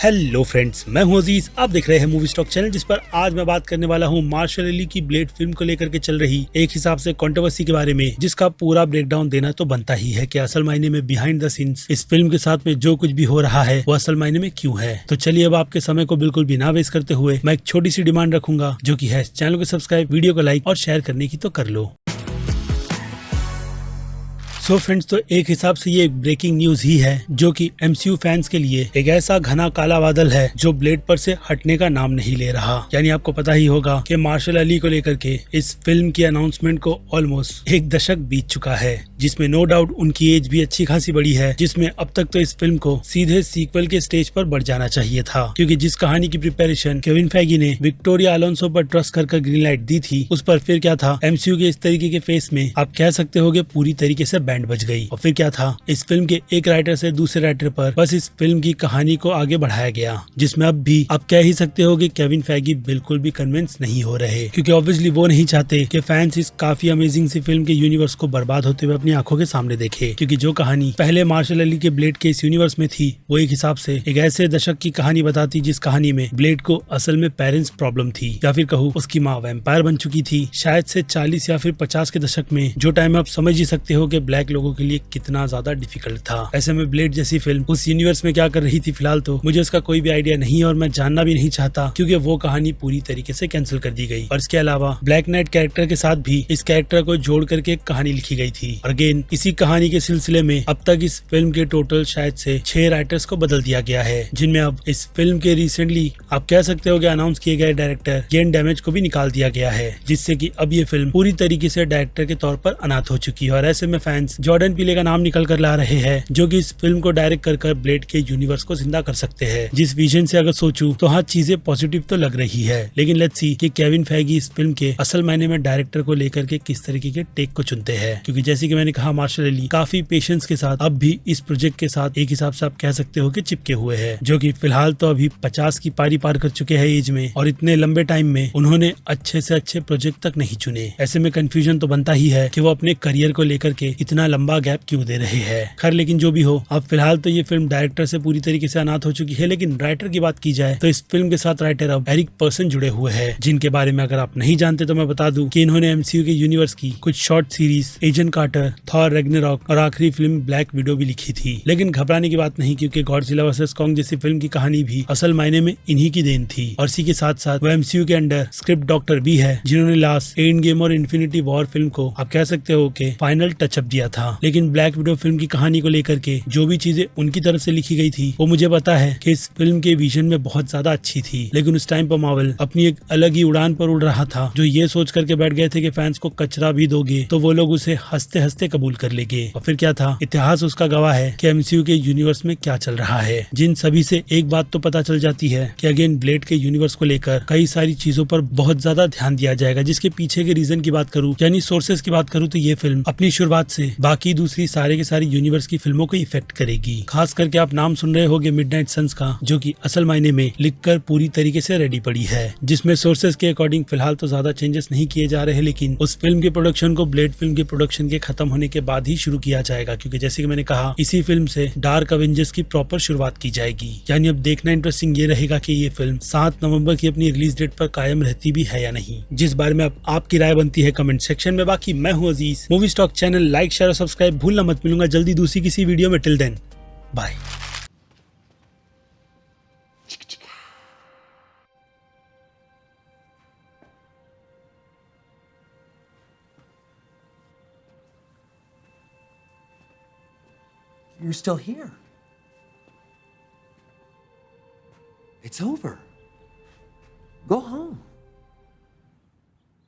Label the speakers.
Speaker 1: Hello friends, मैं हूं अजीज। आप देख रहे हैं मूवी स्टॉक चैनल, जिस पर आज मैं बात करने वाला हूं मार्शल अली की ब्लेड फिल्म को लेकर के चल रही एक हिसाब से कंट्रोवर्सी के बारे में, जिसका पूरा ब्रेकडाउन देना तो बनता ही है कि असल मायने में बिहाइंड द सीन्स इस फिल्म के साथ में जो कुछ भी हो रहा है वो असल मायने में क्यों है। तो चलिए अब आपके समय को बिल्कुल भी ना वेस्ट करते हुए मैं एक छोटी सी डिमांड रखूंगा, जो की है चैनल को सब्सक्राइब, वीडियो को लाइक और शेयर करने की तो कर लो। सो फ्रेंड्स, तो एक हिसाब से ये एक ब्रेकिंग न्यूज ही है, जो कि एमसीयू फैंस के लिए एक ऐसा घना काला बादल है जो ब्लेड पर से हटने का नाम नहीं ले रहा। यानी आपको पता ही होगा कि मार्शल अली को लेकर के इस फिल्म की अनाउंसमेंट को ऑलमोस्ट एक दशक बीत चुका है, जिसमें नो डाउट उनकी एज भी अच्छी खासी बड़ी है, जिसमें अब तक तो इस फिल्म को सीधे सीक्वल के स्टेज पर बढ़ जाना चाहिए था, क्योंकि जिस कहानी की प्रिपरेशन केविन फैगी ने विक्टोरिया अलोंसो पर ट्रस्ट कर ग्रीन लाइट दी थी, उस पर फिर क्या था, एमसीयू के इस तरीके के फेस में आप कह सकते हो पूरी तरीके से बैंड बज गई। और फिर क्या था, इस फिल्म के एक राइटर से दूसरे राइटर पर बस इस फिल्म की कहानी को आगे बढ़ाया गया, जिसमें अब भी आप कह ही सकते हो कि केविन फैगी बिल्कुल भी कन्विंस नहीं हो रहे, क्योंकि ऑब्वियसली वो नहीं चाहते कि फैंस इस काफी अमेजिंग सी फिल्म के यूनिवर्स को बर्बाद होते हुए अपनी आंखों के सामने देखे। क्योंकि जो कहानी पहले मार्शल अली के ब्लेड के इस यूनिवर्स में थी, वो एक हिसाब से एक ऐसे दशक की कहानी बताती जिस कहानी में ब्लेड को असल में पेरेंट्स प्रॉब्लम थी, या फिर कहूँ उसकी माँ वैम्पायर बन चुकी थी, शायद से 40 या फिर 50 के दशक में, जो टाइम आप समझ ही सकते हो कि ब्लैक लोगों के लिए कितना ज्यादा डिफिकल्ट था। ऐसे में ब्लेड जैसी फिल्म उस यूनिवर्स में क्या कर रही थी फिलहाल तो मुझे उसका कोई भी आइडिया नहीं है, और मैं जानना भी नहीं चाहता, क्योंकि वो कहानी पूरी तरीके से कैंसिल कर दी गई। और इसके अलावा ब्लैक नाइट कैरेक्टर के साथ भी इस कैरेक्टर को जोड़ करके एक कहानी लिखी गई थी। और अगेन इसी कहानी के सिलसिले में अब तक इस फिल्म के टोटल शायद से 6 राइटर्स को बदल दिया गया है, जिनमें अब इस फिल्म के रिसेंटली आप कह सकते हो अनाउंस किए गए डायरेक्टर गेन डैमेज को भी निकाल दिया गया है, जिससे कि अब ये फिल्म पूरी तरीके से डायरेक्टर के तौर पर अनाथ हो चुकी है। और ऐसे में फैंस जॉर्डन पीले का नाम निकल कर ला रहे हैं, जो कि इस फिल्म को डायरेक्ट कर ब्लेड के यूनिवर्स को जिंदा कर सकते हैं। जिस विजन से अगर सोचूं तो हाँ, चीजें पॉजिटिव तो लग रही है, लेकिन लेट्स सी कि केविन फैगी इस फिल्म के असल मायने में डायरेक्टर को लेकर के किस तरीके के टेक को चुनते हैं। क्योंकि जैसे कि मैंने कहा, मार्शल अली काफी पेशेंस के साथ अब भी इस प्रोजेक्ट के साथ एक हिसाब से आप कह सकते हो कि चिपके हुए हैं, जो कि फिलहाल तो अभी 50 की पारी पार कर चुके हैं एज में, और इतने लंबे टाइम में उन्होंने अच्छे से अच्छे प्रोजेक्ट तक नहीं चुने। ऐसे में कंफ्यूजन तो बनता ही है कि वो अपने करियर को लेकर के इतना लंबा गैप क्यों दे रहे हैं। खैर, लेकिन जो भी हो, अब फिलहाल तो ये फिल्म डायरेक्टर से पूरी तरीके से अनाथ हो चुकी है। लेकिन राइटर की बात की जाए तो इस फिल्म के साथ राइटर अब एरिक पर्सन जुड़े हुए हैं, जिनके बारे में अगर आप नहीं जानते तो मैं बता दूं कि इन्होंने एमसीयू के यूनिवर्स की कुछ short series Agent Carter, Thor Ragnarok और आखिरी फिल्म ब्लैक विडो भी लिखी थी। लेकिन घबराने की बात नहीं, क्योंकि गॉडजिला वर्सेस कॉन्ग जैसी फिल्म की कहानी भी असल मायने में इन्हीं की देन थी। और इसी के साथ साथ वो एमसीयू के अंडर स्क्रिप्ट डॉक्टर भी है, जिन्होंने लास्ट एंड गेम और इन्फिनिटी वॉर फिल्म को आप कह सकते हो कि फाइनल टचअप दिया था। लेकिन ब्लैक विडो फिल्म की कहानी को लेकर के जो भी चीजें उनकी तरफ से लिखी गई थी, वो मुझे पता है कि इस फिल्म के विजन में बहुत ज्यादा अच्छी थी। लेकिन उस टाइम पर मार्वल अपनी एक अलग ही उड़ान पर उड़ रहा था, जो ये सोच करके बैठ गए थे कि फैंस को कचरा भी दोगे तो वो लोग उसे हंसते हंसते कबूल कर लेंगे। और फिर क्या था, इतिहास उसका गवाह है कि एमसीयू के यूनिवर्स में क्या चल रहा है। जिन सभी से एक बात तो पता चल जाती है कि अगेन ब्लेड के यूनिवर्स को लेकर कई सारी चीजों पर बहुत ज्यादा ध्यान दिया जाएगा। जिसके पीछे के रीजन की बात करूं, यानी सोर्सेस की बात करूं, तो ये फिल्म अपनी शुरुआत से बाकी दूसरी सारे के सारी यूनिवर्स की फिल्मों को इफेक्ट करेगी। खास करके आप नाम सुन रहे होंगे मिडनाइट सन्स का, जो कि असल मायने में लिखकर पूरी तरीके से रेडी पड़ी है, जिसमें सोर्सेस के अकॉर्डिंग फिलहाल तो ज्यादा चेंजेस नहीं किए जा रहे, लेकिन उस फिल्म के प्रोडक्शन को ब्लेड फिल्म के प्रोडक्शन के खत्म होने के बाद ही शुरू किया जाएगा। क्योंकि जैसे कि मैंने कहा, इसी फिल्म से डार्क अवेंजर्स की प्रॉपर शुरुआत की जाएगी। यानी अब देखना इंटरेस्टिंग ये रहेगा कि ये फिल्म 7 नवंबर की अपनी रिलीज डेट पर कायम रहती भी है या नहीं, जिस बारे में अब आपकी राय बनती है कमेंट सेक्शन में। बाकी मैं हूँ Aziz, movie stock channel like share और सब्सक्राइब भूलना मत। मिलूंगा जल्दी दूसरी किसी वीडियो में। Till then, bye.
Speaker 2: You're still here. It's over. Go home.